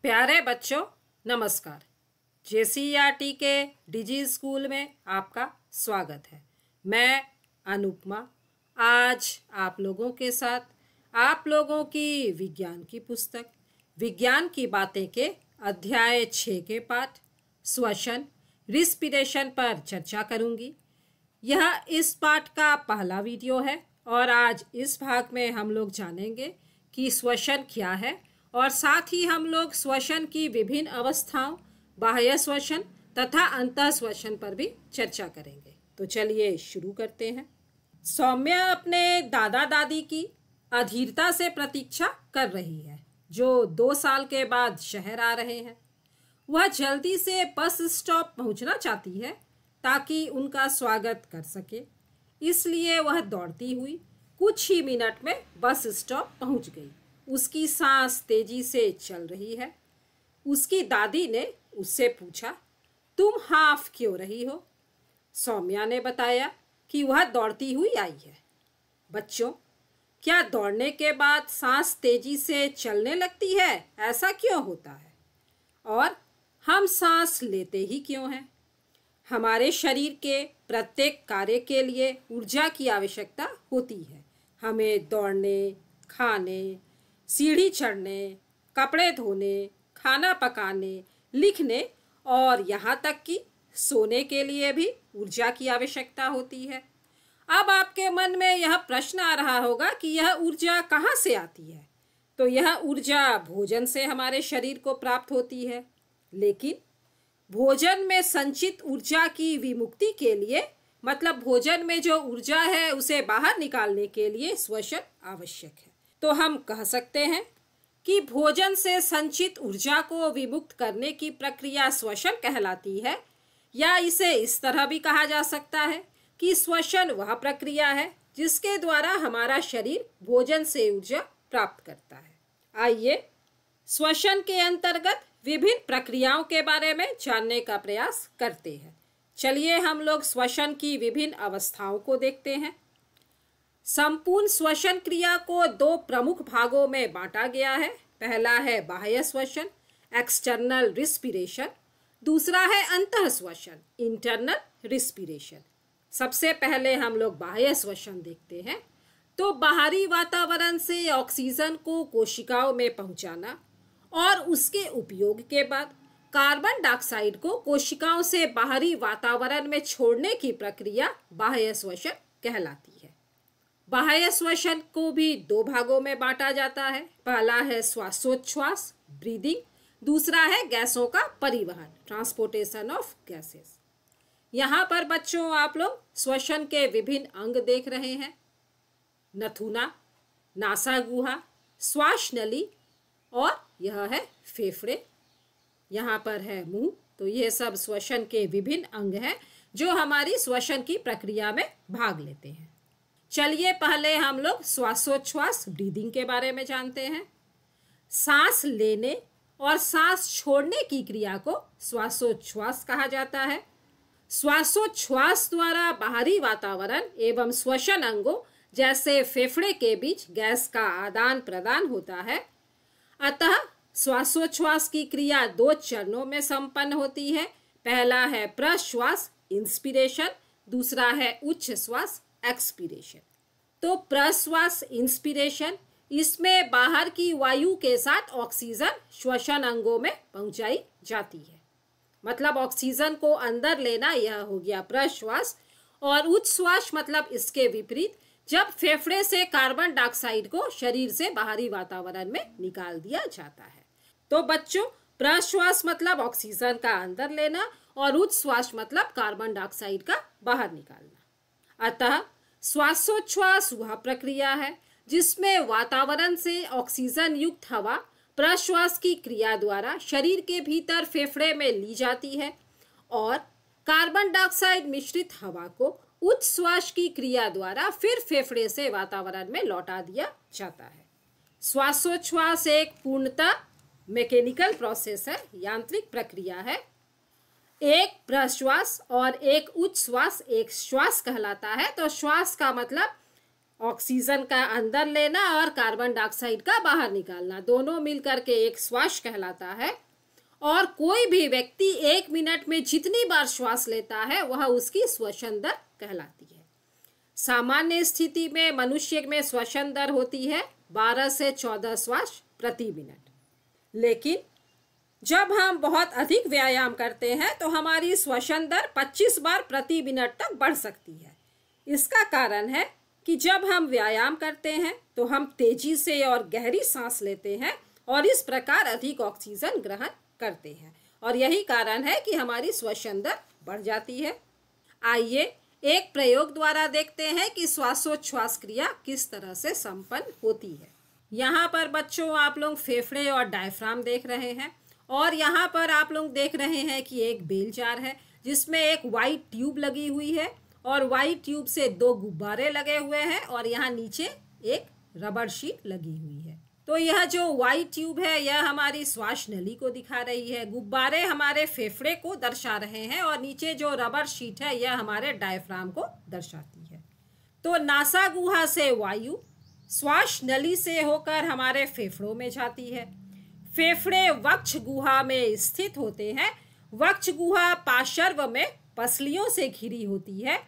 प्यारे बच्चों नमस्कार। JCERT के डिजी स्कूल में आपका स्वागत है। मैं अनुपमा आज आप लोगों के साथ आप लोगों की विज्ञान की पुस्तक विज्ञान की बातें के अध्याय 6 के पाठ श्वसन रिस्पिरेशन पर चर्चा करूंगी। यह इस पाठ का पहला वीडियो है और आज इस भाग में हम लोग जानेंगे कि श्वसन क्या है और साथ ही हम लोग श्वसन की विभिन्न अवस्थाओं बाह्य श्वसन तथा अंतः श्वसन पर भी चर्चा करेंगे। तो चलिए शुरू करते हैं। सौम्या अपने दादा दादी की अधीरता से प्रतीक्षा कर रही है जो 2 साल के बाद शहर आ रहे हैं। वह जल्दी से बस स्टॉप पहुंचना चाहती है ताकि उनका स्वागत कर सके, इसलिए वह दौड़ती हुई कुछ ही मिनट में बस स्टॉप पहुंच गई। उसकी सांस तेजी से चल रही है। उसकी दादी ने उससे पूछा, तुम हाफ क्यों रही हो? सौम्या ने बताया कि वह दौड़ती हुई आई है। बच्चों, क्या दौड़ने के बाद सांस तेजी से चलने लगती है? ऐसा क्यों होता है? और हम सांस लेते ही क्यों हैं? हमारे शरीर के प्रत्येक कार्य के लिए ऊर्जा की आवश्यकता होती है। हमें दौड़ने, खाने, सीढ़ी चढ़ने, कपड़े धोने, खाना पकाने, लिखने और यहाँ तक कि सोने के लिए भी ऊर्जा की आवश्यकता होती है। अब आपके मन में यह प्रश्न आ रहा होगा कि यह ऊर्जा कहाँ से आती है? तो यह ऊर्जा भोजन से हमारे शरीर को प्राप्त होती है, लेकिन भोजन में संचित ऊर्जा की विमुक्ति के लिए, मतलब भोजन में जो ऊर्जा है उसे बाहर निकालने के लिए श्वसन आवश्यक है। तो हम कह सकते हैं कि भोजन से संचित ऊर्जा को विमुक्त करने की प्रक्रिया श्वसन कहलाती है, या इसे इस तरह भी कहा जा सकता है कि श्वसन वह प्रक्रिया है जिसके द्वारा हमारा शरीर भोजन से ऊर्जा प्राप्त करता है। आइए श्वसन के अंतर्गत विभिन्न प्रक्रियाओं के बारे में जानने का प्रयास करते हैं। चलिए हम लोग श्वसन की विभिन्न अवस्थाओं को देखते हैं। संपूर्ण श्वसन क्रिया को 2 प्रमुख भागों में बांटा गया है। पहला है बाह्य श्वसन एक्सटर्नल रिस्पिरेशन, दूसरा है अंतः श्वसन इंटरनल रिस्पिरेशन। सबसे पहले हम लोग बाह्य श्वसन देखते हैं। तो बाहरी वातावरण से ऑक्सीजन को कोशिकाओं में पहुंचाना और उसके उपयोग के बाद कार्बन डाइऑक्साइड को कोशिकाओं से बाहरी वातावरण में छोड़ने की प्रक्रिया बाह्य श्वसन कहलाती है। बाह्य श्वसन को भी 2 भागों में बांटा जाता है। पहला है श्वासोच्छ्वास ब्रीदिंग, दूसरा है गैसों का परिवहन ट्रांसपोर्टेशन ऑफ गैसेस। यहाँ पर बच्चों आप लोग श्वसन के विभिन्न अंग देख रहे हैं। नथुना, नासागुहा, श्वास नली और यह है फेफड़े। यहाँ पर है मुंह। तो ये सब श्वसन के विभिन्न अंग हैं जो हमारी श्वसन की प्रक्रिया में भाग लेते हैं। चलिए पहले हम लोग श्वासोच्छ्वास ब्रीदिंग के बारे में जानते हैं। सांस लेने और सांस छोड़ने की क्रिया को श्वासोच्छ्वास कहा जाता है। श्वासोच्छ्वास द्वारा बाहरी वातावरण एवं श्वसन अंगों जैसे फेफड़े के बीच गैस का आदान प्रदान होता है। अतः श्वासोच्छ्वास की क्रिया 2 चरणों में संपन्न होती है। पहला है प्रश्वास इंस्पिरेशन, दूसरा है उच्च श्वास एक्सपीरेशन। तो प्रश्वास इंस्पिरेशन, इसमें बाहर की वायु के साथ ऑक्सीजन श्वसन अंगों में पहुंचाई जाती है। मतलब ऑक्सीजन को अंदर लेना, यह हो गया प्रश्वास। और उच्च श्वास मतलब इसके विपरीत, जब फेफड़े से कार्बन डाइऑक्साइड को शरीर से बाहरी वातावरण में निकाल दिया जाता है। तो बच्चों, प्रश्वास मतलब ऑक्सीजन का अंदर लेना और उच्च श्वास मतलब कार्बन डाइऑक्साइड का बाहर निकालना। अतः श्वासोच्छ्वास वह प्रक्रिया है जिसमें वातावरण से ऑक्सीजन युक्त हवा प्रश्वास की क्रिया द्वारा शरीर के भीतर फेफड़े में ली जाती है और कार्बन डाइऑक्साइड मिश्रित हवा को उच्च श्वास की क्रिया द्वारा फिर फेफड़े से वातावरण में लौटा दिया जाता है। श्वासोच्छ्वास एक पूर्णतः मैकेनिकल प्रोसेस है, यांत्रिक प्रक्रिया है। एक प्रश्वास और एक उच्च श्वास एक श्वास कहलाता है। तो श्वास का मतलब ऑक्सीजन का अंदर लेना और कार्बन डाइऑक्साइड का बाहर निकालना, दोनों मिलकर के एक श्वास कहलाता है। और कोई भी व्यक्ति 1 मिनट में जितनी बार श्वास लेता है वह उसकी श्वसन दर कहलाती है। सामान्य स्थिति में मनुष्य में श्वसन दर होती है 12 से 14 श्वास प्रति मिनट। लेकिन जब हम बहुत अधिक व्यायाम करते हैं तो हमारी श्वसन दर 25 बार प्रति मिनट तक बढ़ सकती है। इसका कारण है कि जब हम व्यायाम करते हैं तो हम तेजी से और गहरी सांस लेते हैं और इस प्रकार अधिक ऑक्सीजन ग्रहण करते हैं, और यही कारण है कि हमारी श्वसन दर बढ़ जाती है। आइए एक प्रयोग द्वारा देखते हैं कि श्वासोच्छ्वास क्रिया किस तरह से संपन्न होती है। यहाँ पर बच्चों आप लोग फेफड़े और डायफ्राम देख रहे हैं, और यहाँ पर आप लोग देख रहे हैं कि एक बेल जार है जिसमें एक वाइट ट्यूब लगी हुई है और वाइट ट्यूब से 2 गुब्बारे लगे हुए हैं और यहाँ नीचे एक रबर शीट लगी हुई है। तो यह जो वाइट ट्यूब है यह हमारी श्वास नली को दिखा रही है, गुब्बारे हमारे फेफड़े को दर्शा रहे हैं और नीचे जो रबर शीट है यह हमारे डायफ्राम को दर्शाती है। तो नासा गुहा से वायु श्वास नली से होकर हमारे फेफड़ों में जाती है। फेफड़े वक्ष गुहा में स्थित होते हैं। वक्ष गुहा पार्श्व में पसलियों से घिरी होती है।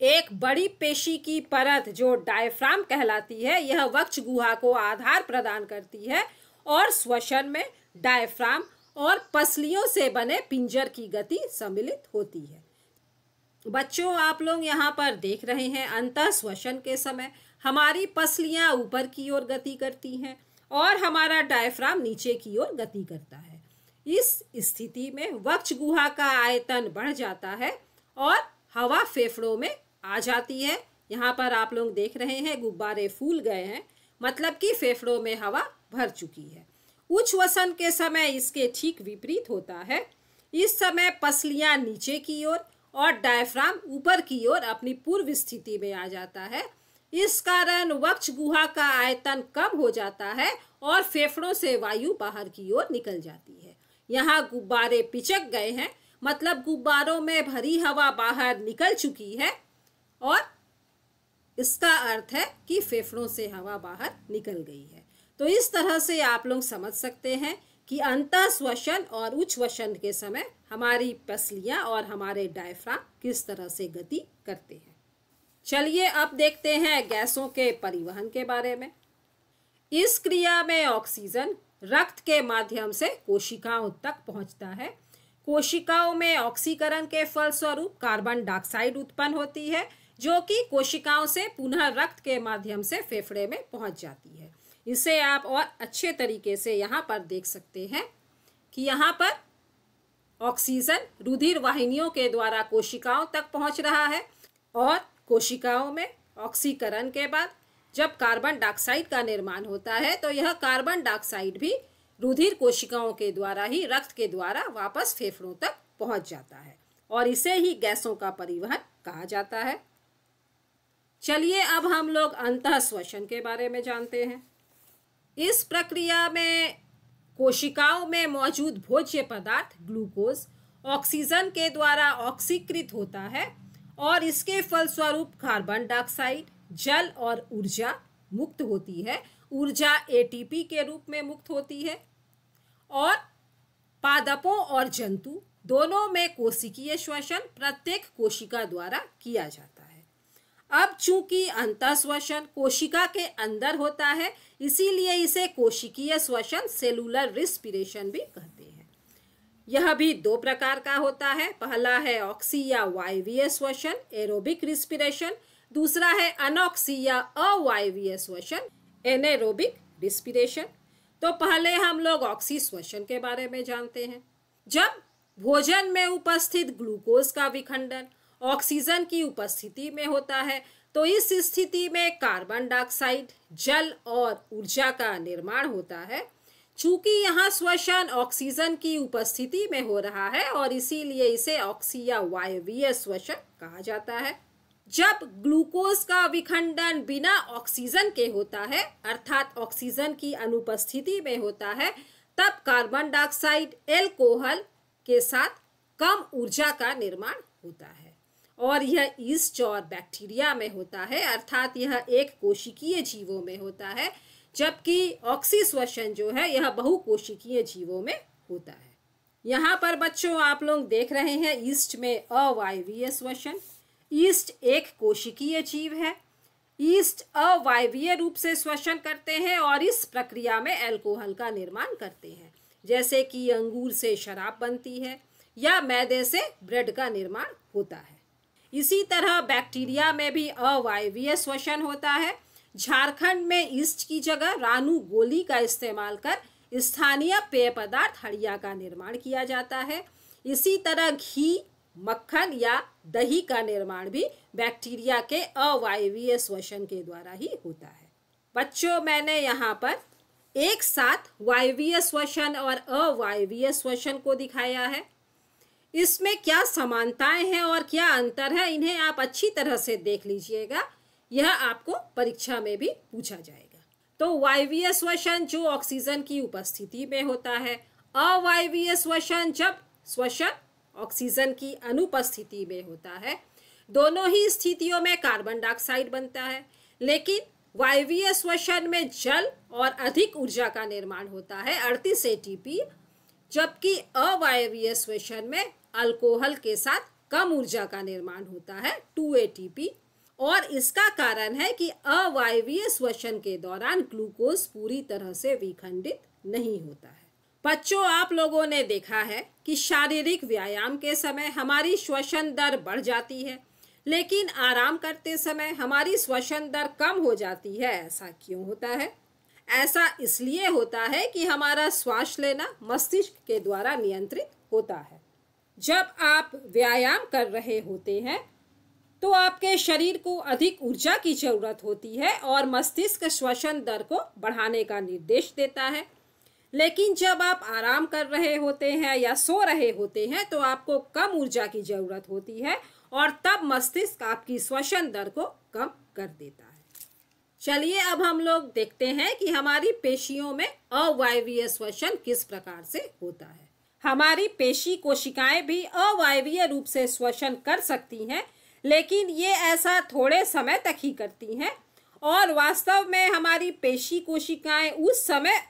एक बड़ी पेशी की परत जो डायफ्राम कहलाती है यह वक्ष गुहा को आधार प्रदान करती है और श्वसन में डायफ्राम और पसलियों से बने पिंजर की गति सम्मिलित होती है। बच्चों आप लोग यहाँ पर देख रहे हैं अंतः श्वसन के समय हमारी पसलियाँ ऊपर की ओर गति करती हैं और हमारा डायफ्राम नीचे की ओर गति करता है। इस स्थिति में वक्ष गुहा का आयतन बढ़ जाता है और हवा फेफड़ों में आ जाती है। यहाँ पर आप लोग देख रहे हैं गुब्बारे फूल गए हैं, मतलब कि फेफड़ों में हवा भर चुकी है। उच्छ्वसन के समय इसके ठीक विपरीत होता है। इस समय पसलियाँ नीचे की ओर और डायफ्राम ऊपर की ओर अपनी पूर्व स्थिति में आ जाता है। इस कारण वक्ष गुहा का आयतन कम हो जाता है और फेफड़ों से वायु बाहर की ओर निकल जाती है। यहाँ गुब्बारे पिचक गए हैं, मतलब गुब्बारों में भरी हवा बाहर निकल चुकी है और इसका अर्थ है कि फेफड़ों से हवा बाहर निकल गई है। तो इस तरह से आप लोग समझ सकते हैं कि अंतः श्वसन और उच्छ्वसन के समय हमारी पसलियाँ और हमारे डायफ्राम किस तरह से गति करते हैं। चलिए अब देखते हैं गैसों के परिवहन के बारे में। इस क्रिया में ऑक्सीजन रक्त के माध्यम से कोशिकाओं तक पहुंचता है। कोशिकाओं में ऑक्सीकरण के फलस्वरूप कार्बन डाइऑक्साइड उत्पन्न होती है जो कि कोशिकाओं से पुनः रक्त के माध्यम से फेफड़े में पहुंच जाती है। इसे आप और अच्छे तरीके से यहाँ पर देख सकते हैं कि यहाँ पर ऑक्सीजन रुधिर वाहिनियों के द्वारा कोशिकाओं तक पहुंच रहा है और कोशिकाओं में ऑक्सीकरण के बाद जब कार्बन डाइऑक्साइड का निर्माण होता है तो यह कार्बन डाइऑक्साइड भी रुधिर कोशिकाओं के द्वारा ही रक्त के द्वारा वापस फेफड़ों तक पहुंच जाता है और इसे ही गैसों का परिवहन कहा जाता है। चलिए अब हम लोग अंतः श्वसन के बारे में जानते हैं। इस प्रक्रिया में कोशिकाओं में मौजूद भोज्य पदार्थ ग्लूकोज ऑक्सीजन के द्वारा ऑक्सीकृत होता है और इसके फलस्वरूप कार्बन डाइऑक्साइड, जल और ऊर्जा मुक्त होती है। ऊर्जा एटीपी के रूप में मुक्त होती है और पादपों और जंतु दोनों में कोशिकीय श्वसन प्रत्येक कोशिका द्वारा किया जाता है। अब चूंकि अंतः श्वसन कोशिका के अंदर होता है इसीलिए इसे कोशिकीय श्वसन सेलुलर रिस्पिरेशन भी कहते हैं। यह भी 2 प्रकार का होता है। पहला है ऑक्सी या वायवीय श्वसन एरोबिक रिस्पिरेशन, दूसरा है अनॉक्सी या अवायवीय श्वसन एनेरोबिक रिस्पिरेशन। तो पहले हम लोग ऑक्सी श्वसन के बारे में जानते हैं। जब भोजन में उपस्थित ग्लूकोज का विखंडन ऑक्सीजन की उपस्थिति में होता है तो इस स्थिति में कार्बन डाइऑक्साइड, जल और ऊर्जा का निर्माण होता है। चूंकि यहाँ श्वसन ऑक्सीजन की उपस्थिति में हो रहा है और इसीलिए इसे ऑक्सी या वायवीय श्वसन कहा जाता है। जब ग्लूकोज का विखंडन बिना ऑक्सीजन के होता है अर्थात ऑक्सीजन की अनुपस्थिति में होता है तब कार्बन डाइऑक्साइड एल्कोहल के साथ कम ऊर्जा का निर्माण होता है और यह ईस्ट और बैक्टीरिया में होता है, अर्थात यह एक कोशिकीय जीवों में होता है, जबकि ऑक्सीश्वसन जो है यह बहुकोशिकीय जीवों में होता है। यहाँ पर बच्चों आप लोग देख रहे हैं ईस्ट में अवायवीय श्वसन। ईस्ट एक कोशिकीय जीव है। ईस्ट अवायवीय रूप से श्वसन करते हैं और इस प्रक्रिया में अल्कोहल का निर्माण करते हैं, जैसे कि अंगूर से शराब बनती है या मैदे से ब्रेड का निर्माण होता है। इसी तरह बैक्टीरिया में भी अवायवीय श्वसन होता है। झारखंड में ईस्ट की जगह रानू गोली का इस्तेमाल कर स्थानीय पेय पदार्थ हड़िया का निर्माण किया जाता है। इसी तरह घी, मक्खन या दही का निर्माण भी बैक्टीरिया के अवायवीय श्वसन के द्वारा ही होता है। बच्चों, मैंने यहाँ पर एक साथ वायवीय श्वसन और अवायवीय श्वसन को दिखाया है। इसमें क्या समानताएं हैं और क्या अंतर है, इन्हें आप अच्छी तरह से देख लीजिएगा, यह आपको परीक्षा में भी पूछा जाएगा। तो वायवीय श्वसन जो ऑक्सीजन की उपस्थिति में होता है, अवायवीय श्वसन जब श्वसन ऑक्सीजन की अनुपस्थिति में होता है। दोनों ही स्थितियों में कार्बन डाइऑक्साइड बनता है, लेकिन वायवीय श्वसन में जल और अधिक ऊर्जा का निर्माण होता है 38 ATP, जबकि अवायवीय श्वसन में अल्कोहल के साथ कम ऊर्जा का निर्माण होता है 2 ATP। और इसका कारण है कि अवायवीय श्वसन के दौरान ग्लूकोज पूरी तरह से विखंडित नहीं होता है। बच्चों, आप लोगों ने देखा है कि शारीरिक व्यायाम के समय हमारी श्वसन दर बढ़ जाती है, लेकिन आराम करते समय हमारी श्वसन दर कम हो जाती है। ऐसा क्यों होता है? ऐसा इसलिए होता है कि हमारा श्वास लेना मस्तिष्क के द्वारा नियंत्रित होता है। जब आप व्यायाम कर रहे होते हैं तो आपके शरीर को अधिक ऊर्जा की जरूरत होती है और मस्तिष्क श्वसन दर को बढ़ाने का निर्देश देता है। लेकिन जब आप आराम कर रहे होते हैं या सो रहे होते हैं तो आपको कम ऊर्जा की जरूरत होती है और तब मस्तिष्क आपकी श्वसन दर को कम कर देता है। चलिए अब हम लोग देखते हैं कि हमारी पेशियों में अवायवीय श्वसन किस प्रकार से होता है। हमारी पेशी कोशिकाएं भी अवायवीय रूप से श्वसन कर सकती हैं, लेकिन ये ऐसा थोड़े समय तक ही करती हैं और वास्तव में हमारी पेशी कोशिकाएं उस समय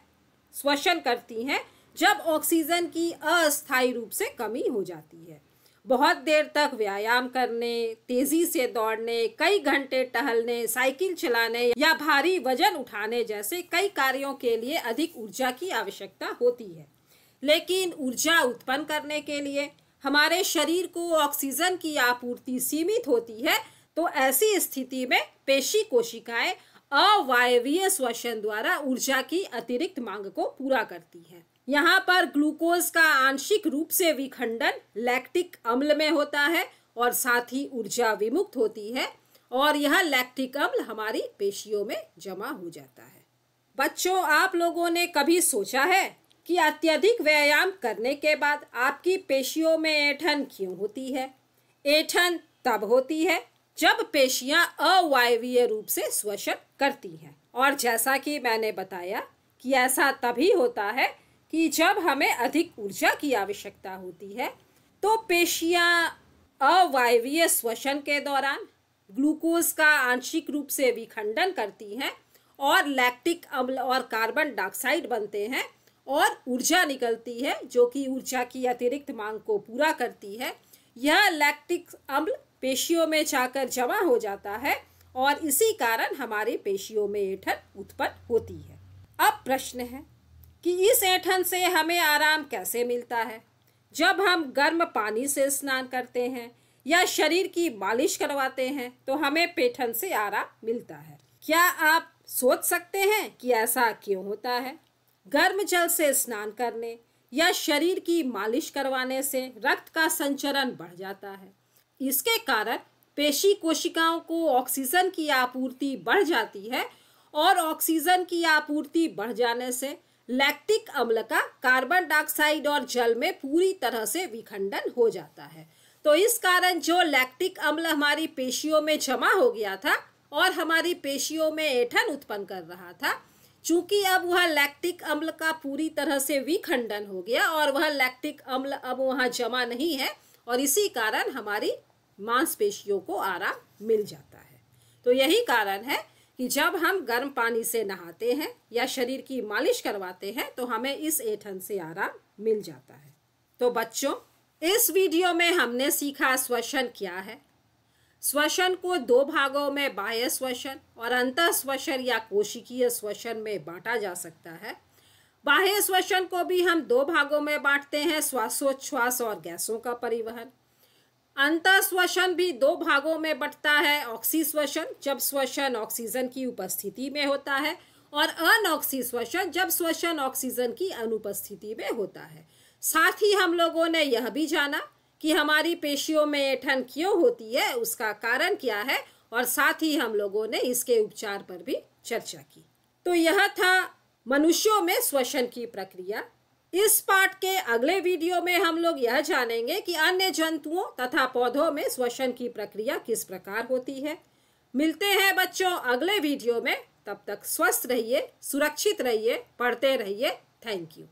श्वसन करती हैं जब ऑक्सीजन की अस्थायी रूप से कमी हो जाती है। बहुत देर तक व्यायाम करने, तेजी से दौड़ने, कई घंटे टहलने, साइकिल चलाने या भारी वजन उठाने जैसे कई कार्यों के लिए अधिक ऊर्जा की आवश्यकता होती है। लेकिन ऊर्जा उत्पन्न करने के लिए हमारे शरीर को ऑक्सीजन की आपूर्ति सीमित होती है, तो ऐसी स्थिति में पेशी कोशिकाएं अवायवीय श्वसन द्वारा ऊर्जा की अतिरिक्त मांग को पूरा करती हैं। यहाँ पर ग्लूकोज का आंशिक रूप से विखंडन लैक्टिक अम्ल में होता है और साथ ही ऊर्जा विमुक्त होती है और यह लैक्टिक अम्ल हमारी पेशियों में जमा हो जाता है। बच्चों, आप लोगों ने कभी सोचा है कि अत्यधिक व्यायाम करने के बाद आपकी पेशियों में ऐंठन क्यों होती है? ऐंठन तब होती है जब पेशियां अवायवीय रूप से श्वसन करती हैं, और जैसा कि मैंने बताया कि ऐसा तभी होता है कि जब हमें अधिक ऊर्जा की आवश्यकता होती है, तो पेशियां अवायवीय श्वसन के दौरान ग्लूकोज का आंशिक रूप से विखंडन करती हैं और लैक्टिक अम्ल और कार्बन डाइऑक्साइड बनते हैं और ऊर्जा निकलती है जो कि ऊर्जा की अतिरिक्त मांग को पूरा करती है। यह लैक्टिक अम्ल पेशियों में जाकर जमा हो जाता है और इसी कारण हमारी पेशियों में ऐंठन उत्पन्न होती है। अब प्रश्न है कि इस ऐंठन से हमें आराम कैसे मिलता है? जब हम गर्म पानी से स्नान करते हैं या शरीर की मालिश करवाते हैं तो हमें पेठन से आराम मिलता है। क्या आप सोच सकते हैं कि ऐसा क्यों होता है? गर्म जल से स्नान करने या शरीर की मालिश करवाने से रक्त का संचरण बढ़ जाता है। इसके कारण पेशी कोशिकाओं को ऑक्सीजन की आपूर्ति बढ़ जाती है और ऑक्सीजन की आपूर्ति बढ़ जाने से लैक्टिक अम्ल का कार्बन डाइऑक्साइड और जल में पूरी तरह से विखंडन हो जाता है। तो इस कारण जो लैक्टिक अम्ल हमारी पेशियों में जमा हो गया था और हमारी पेशियों में ऐंठन उत्पन्न कर रहा था, चूंकि अब वह लैक्टिक अम्ल का पूरी तरह से विखंडन हो गया और वह लैक्टिक अम्ल अब वहाँ जमा नहीं है और इसी कारण हमारी मांसपेशियों को आराम मिल जाता है। तो यही कारण है कि जब हम गर्म पानी से नहाते हैं या शरीर की मालिश करवाते हैं तो हमें इस ऐंठन से आराम मिल जाता है। तो बच्चों, इस वीडियो में हमने सीखा श्वसन क्या है। श्वसन को दो भागों में बाह्य श्वसन और अंतः श्वसन या कोशिकीय श्वसन में बांटा जा सकता है। बाह्य श्वसन को भी हम दो भागों में बांटते हैं, श्वासोच्छ्वास और गैसों का परिवहन। अंतः श्वसन भी दो भागों में बंटता है, ऑक्सी श्वसन जब श्वसन ऑक्सीजन की उपस्थिति में होता है और अनऑक्सी श्वसन जब श्वसन ऑक्सीजन की अनुपस्थिति में होता है। साथ ही हम लोगों ने यह भी जाना कि हमारी पेशियों में ऐंठन क्यों होती है, उसका कारण क्या है, और साथ ही हम लोगों ने इसके उपचार पर भी चर्चा की। तो यह था मनुष्यों में श्वसन की प्रक्रिया। इस पाठ के अगले वीडियो में हम लोग यह जानेंगे कि अन्य जंतुओं तथा पौधों में श्वसन की प्रक्रिया किस प्रकार होती है। मिलते हैं बच्चों अगले वीडियो में। तब तक स्वस्थ रहिए, सुरक्षित रहिए, पढ़ते रहिए। Thank you.